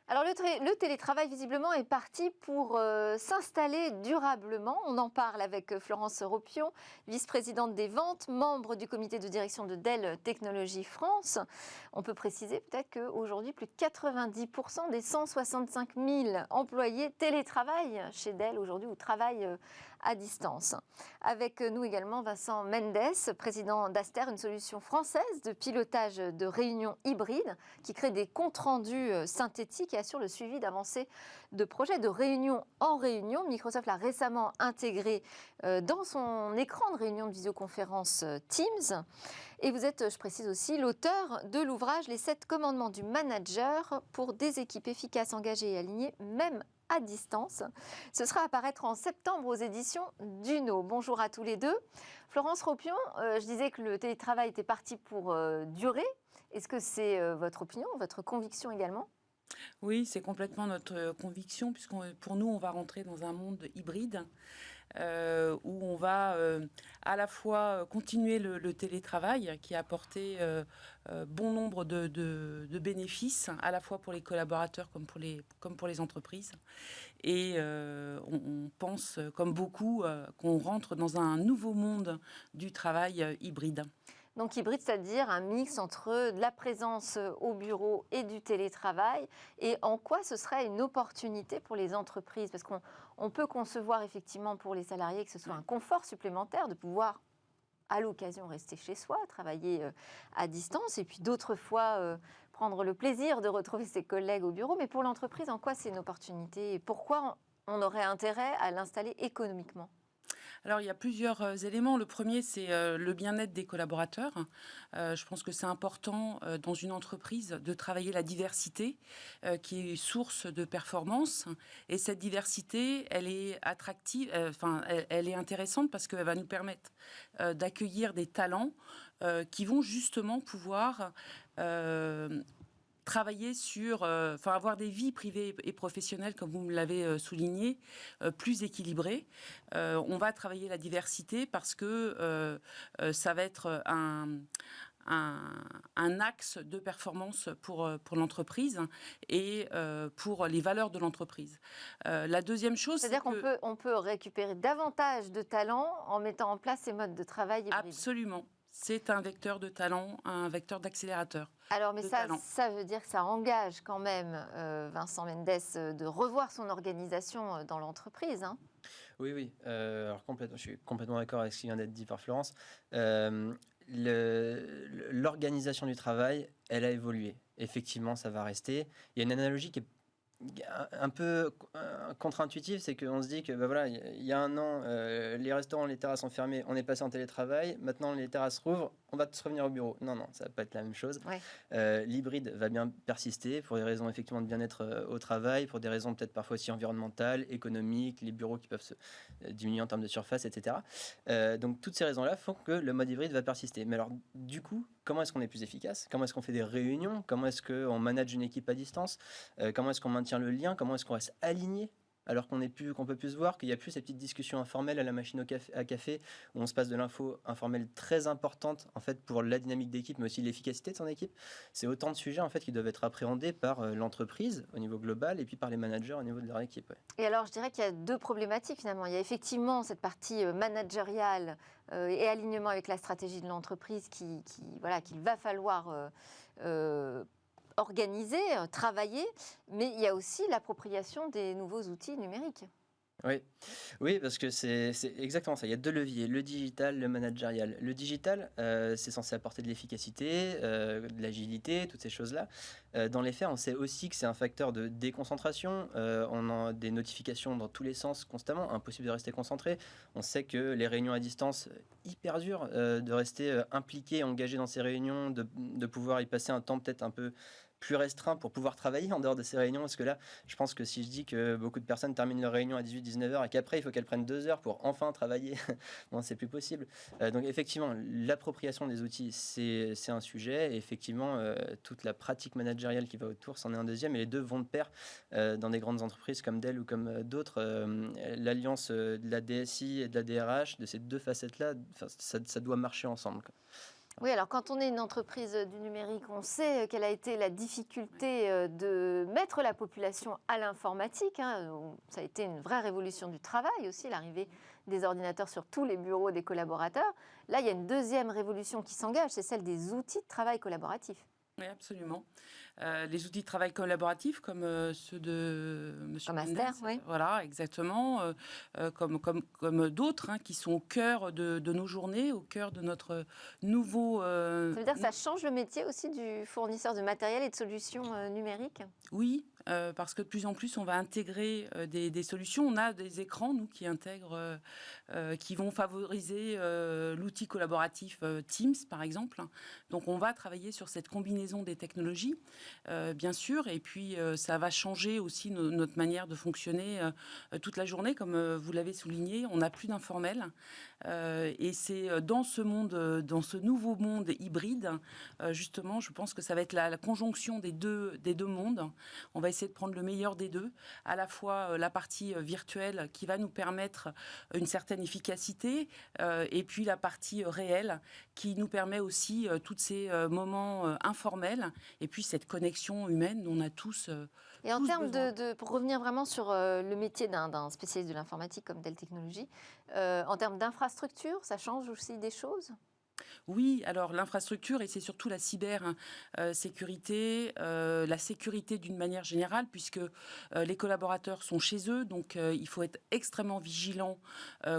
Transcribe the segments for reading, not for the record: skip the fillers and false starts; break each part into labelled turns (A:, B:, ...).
A: Alors le télétravail visiblement est parti pour s'installer durablement. On en parle avec Florence Ropion, vice-présidente des ventes, membre du comité de direction de Dell Technologies France. On peut préciser peut-être qu'aujourd'hui, plus de 90% des 165 000 employés télétravaillent chez Dell aujourd'hui ou travaillent à distance. Avec nous également Vincent Mendes, président d'Aster, une solution française de pilotage de réunions hybrides qui crée des comptes rendus synthétiques et assure le suivi d'avancées de projets de réunion en réunion. Microsoft l'a récemment intégré dans son écran de réunion de visioconférence Teams. Et vous êtes, je précise aussi, l'auteur de l'ouvrage Les 7 commandements du manager pour des équipes efficaces, engagées et alignées, même à distance. Ce sera à paraître en septembre aux éditions Duno. Bonjour à tous les deux. Florence Ropion, je disais que le télétravail était parti pour durer. Est-ce que c'est votre opinion, votre conviction également ?
B: Oui, c'est complètement notre conviction, pour nous, on va rentrer dans un monde hybride où on va à la fois continuer le télétravail qui a apporté bon nombre de bénéfices, à la fois pour les collaborateurs comme pour les entreprises. Et on pense, comme beaucoup, qu'on rentre dans un nouveau monde du travail hybride.
A: Donc hybride, c'est-à-dire un mix entre de la présence au bureau et du télétravail. Et en quoi ce serait une opportunité pour les entreprises ? Parce qu'on peut concevoir effectivement pour les salariés que ce soit un confort supplémentaire de pouvoir, à l'occasion, rester chez soi, travailler à distance, et puis d'autres fois prendre le plaisir de retrouver ses collègues au bureau. Mais pour l'entreprise, en quoi c'est une opportunité et pourquoi on aurait intérêt à l'installer économiquement ?
B: Alors, il y a plusieurs éléments. Le premier, c'est le bien-être des collaborateurs. Je pense que c'est important dans une entreprise de travailler la diversité qui est source de performance. Et cette diversité, elle est attractive, elle est intéressante parce qu'elle va nous permettre d'accueillir des talents qui vont justement pouvoir travailler sur, avoir des vies privées et professionnelles, comme vous me l'avez souligné, plus équilibrées. On va travailler la diversité parce que ça va être un axe de performance pour l'entreprise et pour les valeurs de l'entreprise. La deuxième chose,
A: c'est-à-dire qu'on peut récupérer davantage de talents en mettant en place ces modes de travail hybrides.
B: Absolument. C'est un vecteur de talent, un vecteur d'accélérateur.
A: Alors, mais ça veut dire que ça engage quand même Vincent Mendes de revoir son organisation dans l'entreprise, hein.
C: Oui, oui. Alors je suis complètement d'accord avec ce qui vient d'être dit par Florence. L'organisation du travail, elle a évolué. Effectivement, ça va rester. Il y a une analogie qui est un peu contre-intuitive, c'est qu'on se dit que voilà, il y a un an, les restaurants, les terrasses sont fermés, on est passé en télétravail, maintenant les terrasses rouvrent, on va tous revenir au bureau. Non, non, ça va pas être la même chose. Ouais. L'hybride va bien persister pour des raisons effectivement de bien-être au travail, pour des raisons peut-être parfois aussi environnementales, économiques, les bureaux qui peuvent se diminuer en termes de surface, etc. Donc toutes ces raisons-là font que le mode hybride va persister. Mais alors du coup, comment est-ce qu'on est plus efficace ? Comment est-ce qu'on fait des réunions ? Comment est-ce qu'on manage une équipe à distance ? Comment est-ce qu'on maintient le lien ? Comment est-ce qu'on reste aligné alors qu'on peut plus se voir, qu'il n'y a plus ces petites discussions informelles à la machine à café où on se passe de l'info informelle très importante en fait pour la dynamique d'équipe mais aussi l'efficacité de son équipe. C'est autant de sujets en fait qui doivent être appréhendés par l'entreprise au niveau global et puis par les managers au niveau de leur équipe. Ouais.
A: Et alors je dirais qu'il y a deux problématiques finalement. Il y a effectivement cette partie managériale et alignement avec la stratégie de l'entreprise qu'il va falloir organiser, travailler, mais il y a aussi l'appropriation des nouveaux outils numériques.
C: Oui. Oui, parce que c'est exactement ça. Il y a deux leviers, le digital, le managérial. Le digital, c'est censé apporter de l'efficacité, de l'agilité, toutes ces choses-là. Dans les faits, on sait aussi que c'est un facteur de déconcentration. On a des notifications dans tous les sens constamment, impossible de rester concentré. On sait que les réunions à distance, hyper dur de rester impliqué, engagé dans ces réunions, de pouvoir y passer un temps peut-être un peu plus restreint pour pouvoir travailler en dehors de ces réunions, parce que là, je pense que si je dis que beaucoup de personnes terminent leur réunion à 18-19 heures et qu'après, il faut qu'elles prennent 2 heures pour enfin travailler, bon, c'est plus possible. Donc effectivement, l'appropriation des outils, c'est un sujet, et effectivement, toute la pratique managériale qui va autour, c'en est un deuxième, et les deux vont de pair dans des grandes entreprises comme Dell ou comme d'autres. L'alliance de la DSI et de la DRH, de ces deux facettes-là, ça doit marcher ensemble, quoi.
A: Oui, alors quand on est une entreprise du numérique, on sait quelle a été la difficulté de mettre la population à l'informatique, hein. Ça a été une vraie révolution du travail aussi, l'arrivée des ordinateurs sur tous les bureaux des collaborateurs. Là, il y a une deuxième révolution qui s'engage, c'est celle des outils de travail collaboratif.
B: Oui, absolument. Les outils de travail collaboratifs comme ceux de M.
A: Comme
B: Mendes,
A: Aster, oui.
B: voilà, exactement, comme d'autres qui sont au cœur de nos journées, au cœur de notre nouveau...
A: Ça veut dire que ça change le métier aussi du fournisseur de matériel et de solutions numériques?
B: Oui, parce que de plus en plus, on va intégrer des solutions. On a des écrans, nous, qui intègrent, qui vont favoriser l'outil collaboratif Teams, par exemple. Donc, on va travailler sur cette combinaison des technologies, bien sûr, et puis ça va changer aussi notre manière de fonctionner toute la journée. Comme vous l'avez souligné, on n'a plus d'informel. Et c'est dans ce monde, dans ce nouveau monde hybride, justement, je pense que ça va être la conjonction des deux mondes. On va essayer de prendre le meilleur des deux, à la fois la partie virtuelle qui va nous permettre une certaine efficacité, et puis la partie réelle qui nous permet aussi tous ces moments informels, et puis cette connexion humaine dont on a tous
A: Et en
B: tous
A: termes
B: besoin.
A: pour revenir vraiment sur le métier d'un spécialiste de l'informatique comme Dell Technologies, en termes d'infrastructure, ça change aussi des choses?
B: Oui, alors l'infrastructure, et c'est surtout la cybersécurité, la sécurité d'une manière générale, puisque les collaborateurs sont chez eux, donc il faut être extrêmement vigilant,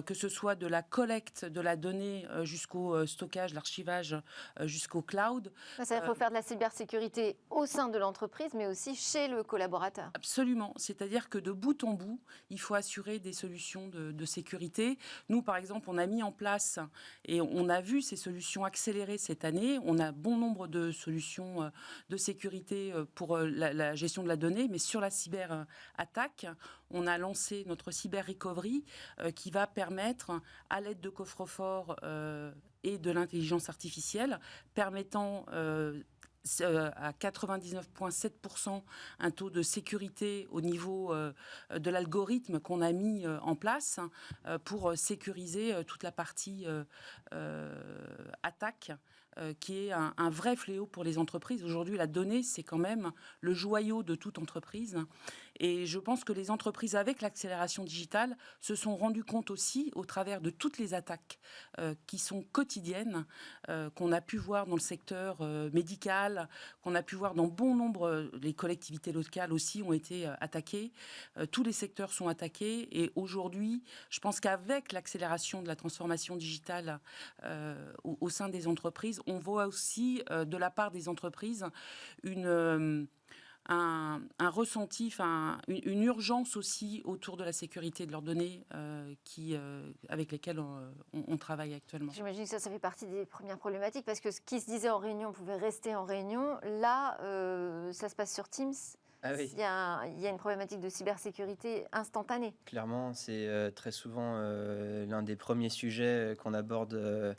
B: que ce soit de la collecte de la donnée jusqu'au stockage, l'archivage, jusqu'au cloud.
A: C'est-à-dire qu'il faut faire de la cybersécurité au sein de l'entreprise, mais aussi chez le collaborateur.
B: Absolument, c'est-à-dire que de bout en bout, il faut assurer des solutions de sécurité. Nous, par exemple, on a mis en place, et on a vu ces solutions accélérer cette année. On a bon nombre de solutions de sécurité pour la gestion de la donnée, mais sur la cyberattaque, on a lancé notre Cyber Recovery qui va permettre, à l'aide de coffres-forts et de l'intelligence artificielle, permettant à 99,7% un taux de sécurité au niveau de l'algorithme qu'on a mis en place pour sécuriser toute la partie attaque, qui est un vrai fléau pour les entreprises. Aujourd'hui, la donnée, c'est quand même le joyau de toute entreprise. Et je pense que les entreprises, avec l'accélération digitale, se sont rendues compte aussi, au travers de toutes les attaques qui sont quotidiennes, qu'on a pu voir dans le secteur médical, qu'on a pu voir dans bon nombre, les collectivités locales aussi ont été attaquées. Tous les secteurs sont attaqués. Et aujourd'hui, je pense qu'avec l'accélération de la transformation digitale au sein des entreprises, on voit aussi de la part des entreprises un ressenti, une urgence aussi autour de la sécurité de leurs données avec lesquelles on travaille actuellement.
A: J'imagine que ça fait partie des premières problématiques, parce que ce qui se disait en réunion pouvait rester en réunion. Là, ça se passe sur Teams.
C: Ah oui.
A: Il y a une problématique de cybersécurité instantanée.
C: Clairement, c'est très souvent l'un des premiers sujets qu'on aborde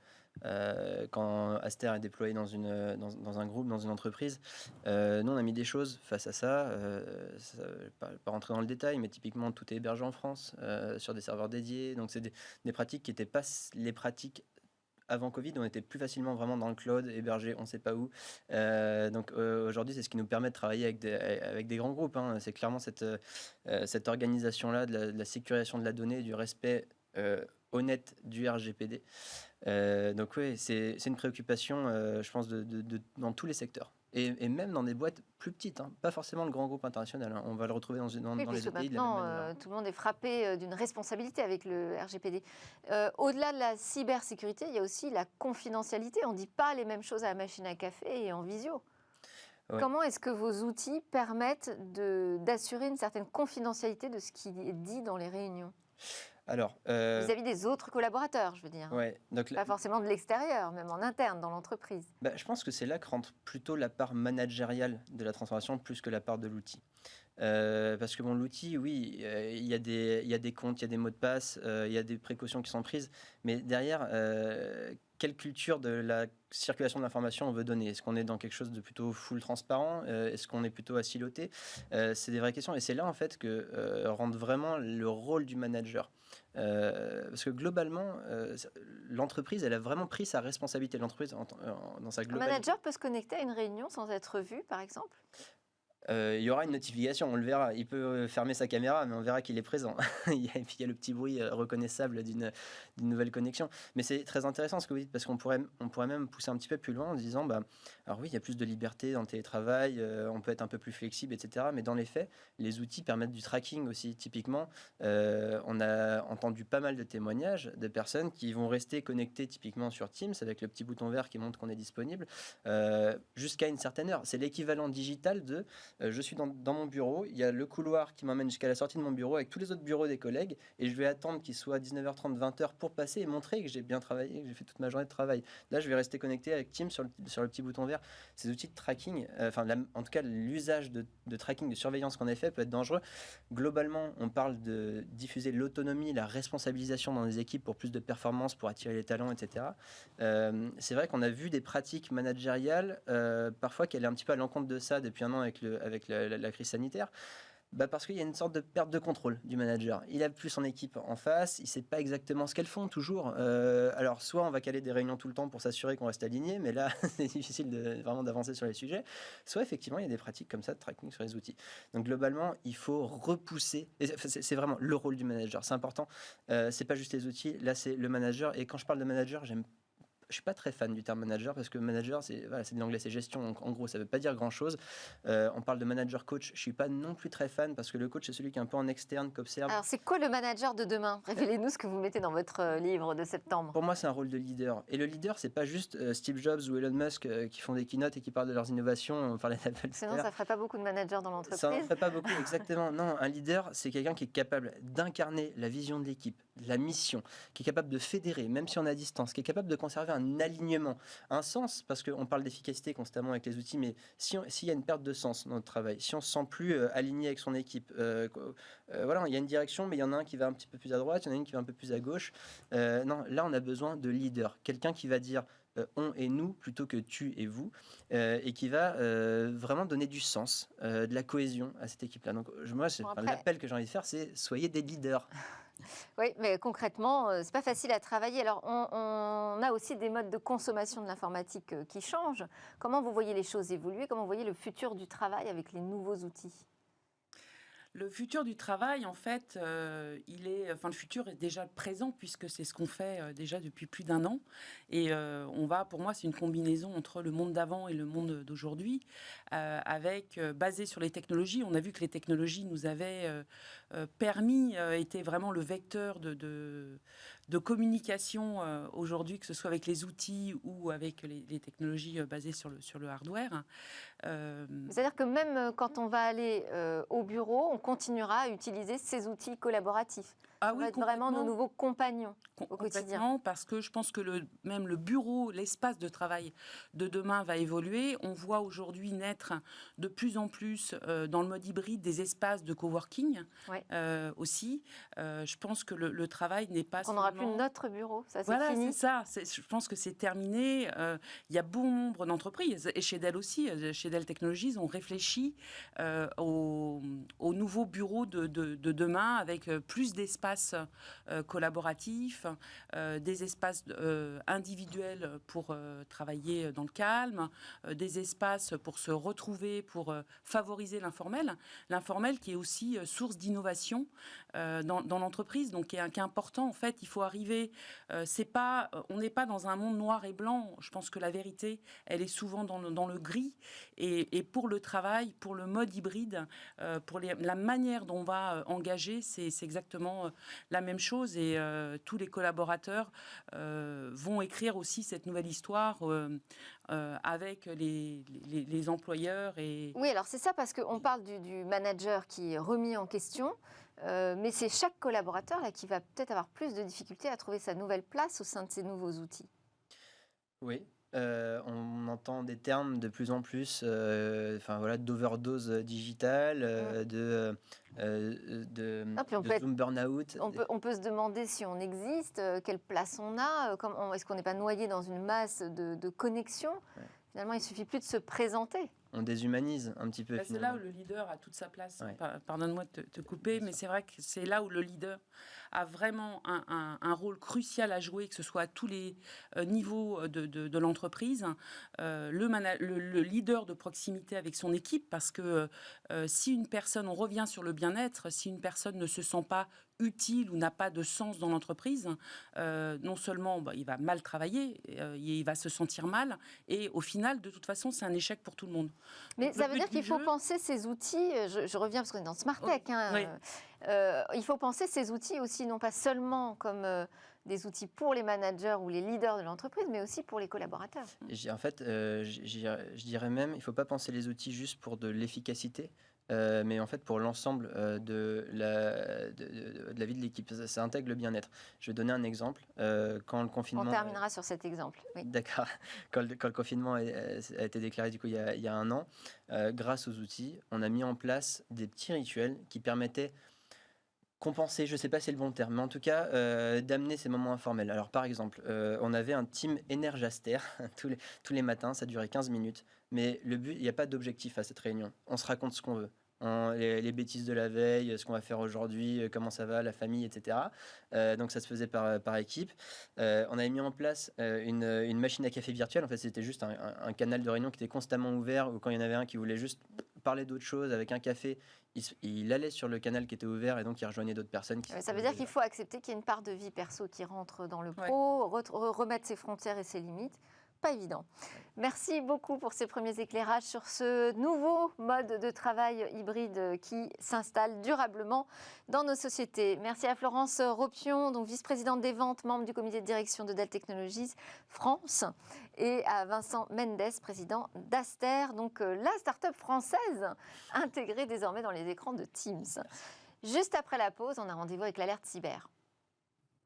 C: quand Aster est déployé dans un groupe, dans une entreprise. Nous, on a mis des choses face à ça. Je ne vais pas rentrer dans le détail, mais typiquement, tout est hébergé en France sur des serveurs dédiés. Donc, c'est des pratiques qui n'étaient pas les pratiques avant Covid. On était plus facilement vraiment dans le cloud, hébergé, on ne sait pas où. Donc aujourd'hui, c'est ce qui nous permet de travailler avec des grands groupes, hein. C'est clairement cette organisation-là de la sécurisation de la donnée, du respect honnête du RGPD. Donc oui, c'est une préoccupation, je pense, dans tous les secteurs. Et même dans des boîtes plus petites, hein. Pas forcément le grand groupe international, hein. On va le retrouver dans
A: Oui,
C: les
A: puisque
C: ETI de la même
A: maintenant,
C: manière.
A: tout le monde est frappé d'une responsabilité avec le RGPD. Au-delà de la cybersécurité, il y a aussi la confidentialité. On ne dit pas les mêmes choses à la machine à café et en visio.
C: Ouais.
A: Comment est-ce que vos outils permettent d'assurer une certaine confidentialité de ce qui est dit dans les réunions?
C: Alors,
A: Vis-à-vis des autres collaborateurs, je veux dire.
C: ouais, donc
A: Pas forcément de l'extérieur, même en interne, dans l'entreprise.
C: je pense que c'est là que rentre plutôt la part managériale de la transformation plus que la part de l'outil. Parce que l'outil, oui, il y a des comptes, il y a des mots de passe, il y a des précautions qui sont prises, mais derrière, quelle culture de la circulation de l'information on veut donner. Est-ce qu'on est dans quelque chose de plutôt full transparent? Est-ce qu'on est plutôt assiloté? C'est des vraies questions. Et c'est là, en fait, que rentre vraiment le rôle du manager. Parce que globalement, l'entreprise, elle a vraiment pris sa responsabilité. L'entreprise, dans sa
A: Un
C: globalité.
A: manager peut se connecter à une réunion sans être vu, par exemple?
C: Il y aura une notification, on le verra. Il peut fermer sa caméra, mais on verra qu'il est présent. Et puis il y a le petit bruit reconnaissable d'une nouvelle connexion. Mais c'est très intéressant ce que vous dites, parce qu'on pourrait même pousser un petit peu plus loin en disant, alors oui, il y a plus de liberté dans le télétravail, on peut être un peu plus flexible, etc. Mais dans les faits, les outils permettent du tracking aussi. Typiquement, on a entendu pas mal de témoignages de personnes qui vont rester connectées typiquement sur Teams avec le petit bouton vert qui montre qu'on est disponible jusqu'à une certaine heure. C'est l'équivalent digital de je suis dans mon bureau, il y a le couloir qui m'emmène jusqu'à la sortie de mon bureau avec tous les autres bureaux des collègues et je vais attendre qu'il soit 19h30, 20h pour passer et montrer que j'ai bien travaillé, que j'ai fait toute ma journée de travail. Là, je vais rester connecté avec Teams sur le petit bouton vert. Ces outils de tracking, en tout cas, l'usage de tracking, de surveillance qu'on a fait peut être dangereux. Globalement, on parle de diffuser l'autonomie, la responsabilisation dans les équipes pour plus de performance, pour attirer les talents, etc. C'est vrai qu'on a vu des pratiques managériales, parfois qu'elle est un petit peu à l'encontre de ça depuis un an avec la crise sanitaire. Parce qu'il y a une sorte de perte de contrôle du manager. Il a plus son équipe en face, il ne sait pas exactement ce qu'elles font toujours. Alors, soit on va caler des réunions tout le temps pour s'assurer qu'on reste aligné, mais là, c'est difficile vraiment d'avancer sur les sujets. Soit, effectivement, il y a des pratiques comme ça de tracking sur les outils. Donc, globalement, il faut repousser. Et c'est vraiment le rôle du manager. C'est important. C'est pas juste les outils. Là, c'est le manager. Et quand je parle de manager, je suis pas très fan du terme manager parce que manager, c'est de l'anglais, c'est gestion. Donc, en gros, ça veut pas dire grand-chose. On parle de manager coach. Je suis pas non plus très fan parce que le coach, c'est celui qui est un peu en externe, qui observe.
A: Alors, c'est quoi le manager de demain? Révélez-nous ce que vous mettez dans votre livre de septembre.
C: Pour moi, c'est un rôle de leader. Et le leader, c'est pas juste Steve Jobs ou Elon Musk qui font des keynotes et qui parlent de leurs innovations. On parlait d'Apple.
A: Sinon, ça ferait pas beaucoup de managers dans l'entreprise.
C: Ça en ferait pas beaucoup, exactement. Non, un leader, c'est quelqu'un qui est capable d'incarner la vision de l'équipe, la mission, qui est capable de fédérer, même si on est à distance, qui est capable de conserver un alignement, un sens, parce qu'on parle d'efficacité constamment avec les outils, mais s'il y a une perte de sens dans notre travail, si on se sent plus aligné avec son équipe, voilà, il y a une direction, mais il y en a un qui va un petit peu plus à droite, il y en a une qui va un peu plus à gauche. Non, là, on a besoin de leader, quelqu'un qui va dire on et nous plutôt que tu et vous, et qui va vraiment donner du sens, de la cohésion à cette équipe-là. Donc moi, l'appel que j'ai envie de faire, c'est soyez des leaders.
A: Oui, mais concrètement, c'est pas facile à travailler. Alors, on a aussi des modes de consommation de l'informatique qui changent. Comment vous voyez les choses évoluer? Comment vous voyez le futur du travail avec les nouveaux outils?
B: Le futur du travail, en fait, le futur est déjà présent puisque c'est ce qu'on fait déjà depuis plus d'un an. Et pour moi, c'est une combinaison entre le monde d'avant et le monde d'aujourd'hui, basé sur les technologies. On a vu que les technologies nous avaient permis, étaient vraiment le vecteur de communication aujourd'hui, que ce soit avec les outils ou avec les technologies basées sur le hardware.
A: C'est-à-dire que même quand on va aller au bureau, on continuera à utiliser ces outils collaboratifs. Ça va être vraiment nos nouveaux compagnons au quotidien.
B: Parce que je pense que même le bureau, l'espace de travail de demain va évoluer. On voit aujourd'hui naître de plus en plus dans le mode hybride des espaces de coworking aussi. Je pense que le travail n'est pas
A: On n'aura plus notre bureau, ça c'est
B: voilà,
A: fini.
B: c'est ça. Je pense que c'est terminé. Il y a bon nombre d'entreprises, et chez Dell aussi, chez Dell Technologies, on réfléchit aux nouveaux bureaux de demain avec plus d'espaces collaboratifs, des espaces individuels pour travailler dans le calme, des espaces pour se retrouver, pour favoriser l'informel. L'informel qui est aussi source d'innovation dans l'entreprise, donc qui est important. En fait, il faut arriver. On n'est pas dans un monde noir et blanc. Je pense que la vérité, elle est souvent dans le gris. Et pour le travail, pour le mode hybride, pour la manière dont on va engager, c'est exactement la même chose. Et tous les collaborateurs vont écrire aussi cette nouvelle histoire avec les employeurs.
A: Oui, alors c'est ça, parce qu'on parle du manager qui est remis en question. Mais c'est chaque collaborateur là, qui va peut-être avoir plus de difficultés à trouver sa nouvelle place au sein de ces nouveaux outils.
C: Oui, on entend des termes de plus en plus, d'overdose digitale,
A: Ah, puis
C: de Zoom burn-out.
A: on peut se demander si on existe, quelle place on a, est-ce qu'on n'est pas noyé dans une masse de connexions.
C: Ouais.
A: Finalement, il suffit plus de se présenter.
C: On déshumanise un petit peu.
B: C'est là où le leader a toute sa place.
C: Ouais.
B: Pardonne-moi de te couper, mais c'est vrai que c'est là où le leader a vraiment un rôle crucial à jouer, que ce soit à tous les niveaux de l'entreprise. Le leader de proximité avec son équipe, parce que si une personne, on revient sur le bien-être, si une personne ne se sent pas utile ou n'a pas de sens dans l'entreprise, non seulement il va mal travailler, il va se sentir mal, et au final, de toute façon, c'est un échec pour tout le monde.
A: Mais
B: Donc,
A: ça veut dire qu'il faut penser ces outils, je reviens parce qu'on est dans Smart Tech,
B: Oui.
A: Il faut penser ces outils aussi, non pas seulement comme des outils pour les managers ou les leaders de l'entreprise, mais aussi pour les collaborateurs.
C: En fait, je dirais même, il ne faut pas penser les outils juste pour de l'efficacité, mais en fait pour l'ensemble de la vie de l'équipe. Ça intègre le bien-être. Je vais donner un exemple. Quand le confinement...
A: On terminera sur cet exemple. Oui.
C: D'accord. Quand le confinement a été déclaré du coup, il y a un an, grâce aux outils, on a mis en place des petits rituels qui permettaient compenser, je ne sais pas si c'est le bon terme, mais en tout cas, d'amener ces moments informels. Alors, par exemple, on avait un team Énergaster tous les matins, ça durait 15 minutes, mais le but, il n'y a pas d'objectif à cette réunion. On se raconte ce qu'on veut. Les bêtises de la veille, ce qu'on va faire aujourd'hui, comment ça va, la famille, etc. Donc ça se faisait par équipe. On avait mis en place une machine à café virtuelle. En fait, c'était juste un canal de réunion qui était constamment ouvert, ou quand il y en avait un qui voulait juste parler d'autre chose avec un café, il allait sur le canal qui était ouvert et donc il rejoignait d'autres personnes.
A: Ça veut dire qu'il faut accepter qu'il y a une part de vie perso qui rentre dans le pro, remettre ses frontières et ses limites. Pas évident. Merci beaucoup pour ces premiers éclairages sur ce nouveau mode de travail hybride qui s'installe durablement dans nos sociétés. Merci à Florence Ropion, donc vice-présidente des ventes, membre du comité de direction de Dell Technologies France, et à Vincent Mendes, président d'Aster, donc la start-up française intégrée désormais dans les écrans de Teams. Juste après la pause, on a rendez-vous avec l'alerte cyber.